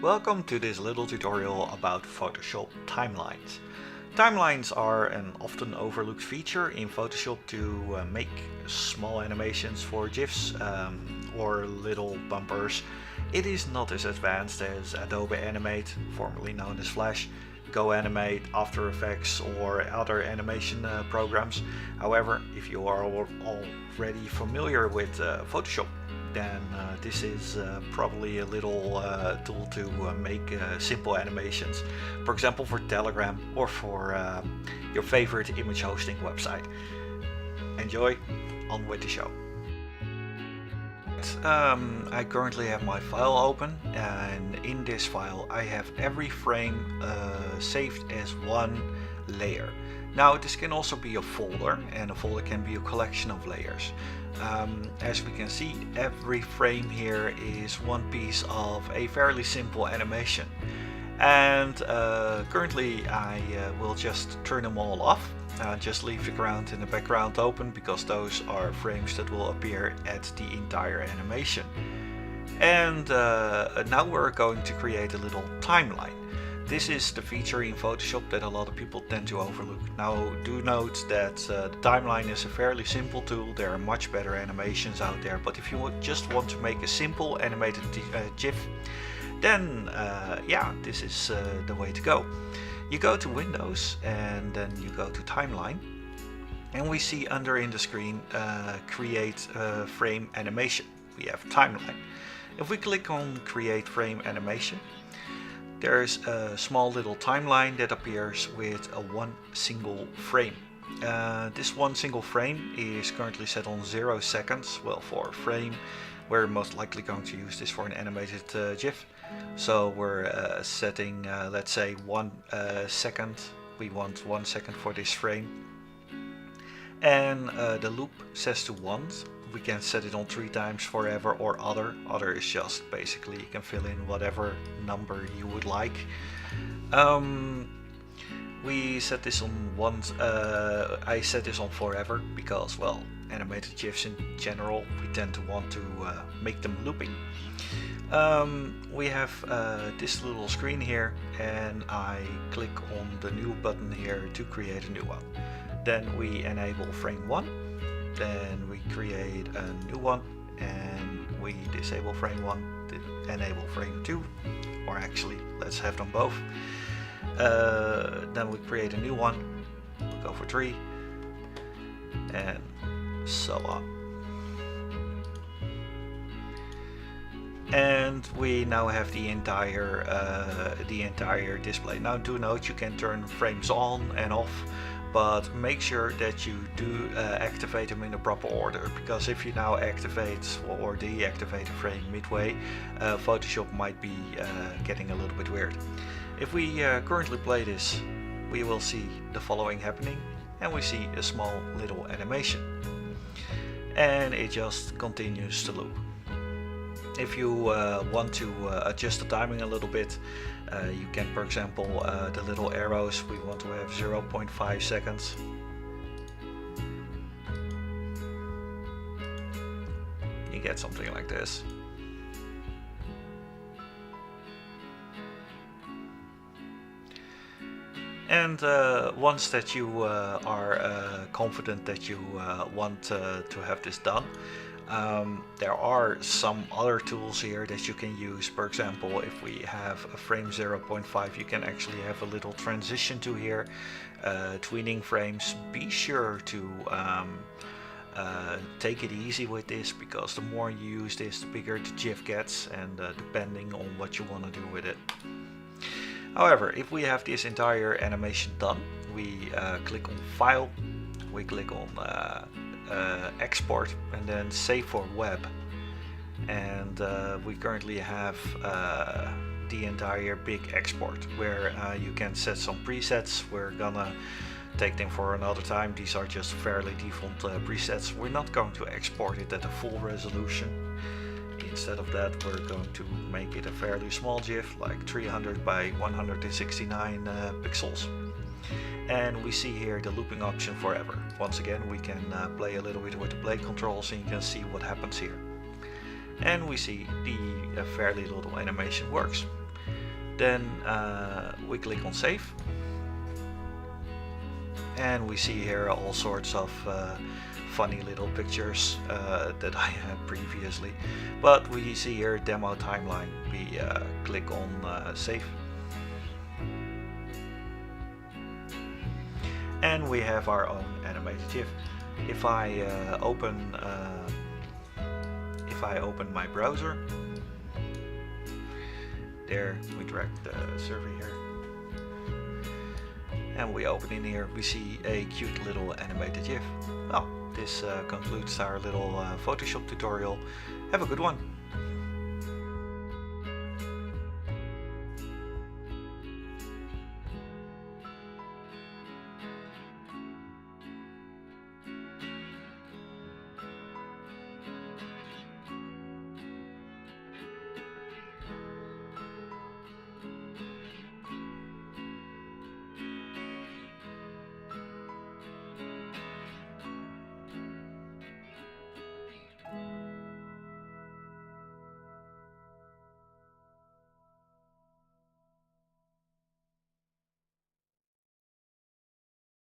Welcome to this little tutorial about Photoshop timelines. Timelines are an often overlooked feature in Photoshop to make small animations for GIFs or little bumpers. It is not as advanced as Adobe Animate, formerly known as Flash, Go Animate, After Effects or other animation programs. However, if you are already familiar with Photoshop, then this is probably a little tool to make simple animations, for example for Telegram or for your favorite image hosting website. Enjoy, on with the show. I currently have my file open, and in this file I have every frame saved as one layer. Now this can also be a folder, and a folder can be a collection of layers. As we can see, every frame here is one piece of a fairly simple animation, and currently I will just turn them all off. Just leave the ground and the background open, because those are frames that will appear at the entire animation. And now we're going to create a little timeline. This is the feature in Photoshop that a lot of people tend to overlook. Now do note that the timeline is a fairly simple tool. There are much better animations out there, but if you just want to make a simple animated GIF, then yeah, this is the way to go. You go to Windows and then you go to Timeline, and we see under in the screen Create Frame Animation. We have Timeline. If we click on Create Frame Animation, there's a small little timeline that appears with one single frame. This one single frame is currently set on 0 seconds. Well, for a frame, we're most likely going to use this for an animated GIF. So we're setting, let's say, 1 second. We want 1 second for this frame. And the loop says to 1. We can set it on 3 times forever or other. Other is just basically you can fill in whatever number you would like. We set this on 1. I set this on forever because, well, animated GIFs in general, we tend to want to make them looping. We have this little screen here, and I click on the new button here to create a new one. Then we enable frame 1. Then we create a new one, and we disable frame 1, enable frame 2, or actually let's have them both. Then we create a new one, we'll go for 3, and so on. And we now have the entire display. Now do note you can turn frames on and off, but make sure that you do activate them in the proper order, because if you now activate or deactivate a frame midway, Photoshop might be getting a little bit weird. If we currently play this, we will see the following happening, and we see a small little animation, and it just continues to loop. If you want to adjust the timing a little bit, you can, for example, the little arrows, we want to have 0.5 seconds. You get something like this. And once that you are confident that you want to have this done, there are some other tools here that you can use. For example, if we have a frame 0.5, you can actually have a little transition to here, tweening frames. Be sure to take it easy with this, because the more you use this, the bigger the GIF gets, and depending on what you want to do with it. However, if we have this entire animation done, we click on File, we click on Export, and then Save for Web. And we currently have the entire big export, where you can set some presets. We're gonna take them for another time. These are just fairly default presets. We're not going to export it at a full resolution. Instead of that, we're going to make it a fairly small GIF, like 300 by 169 pixels. And we see here the looping option forever. Once again, we can play a little bit with the play controls, and you can see what happens here. And we see the fairly little animation works. Then we click on save, and we see here all sorts of funny little pictures that I had previously. But we see here demo timeline. We click on save, and we have our own animated GIF. If I open my browser, there we drag the server here, and we open in here, we see a cute little animated GIF. Well, this concludes our little Photoshop tutorial. Have a good one.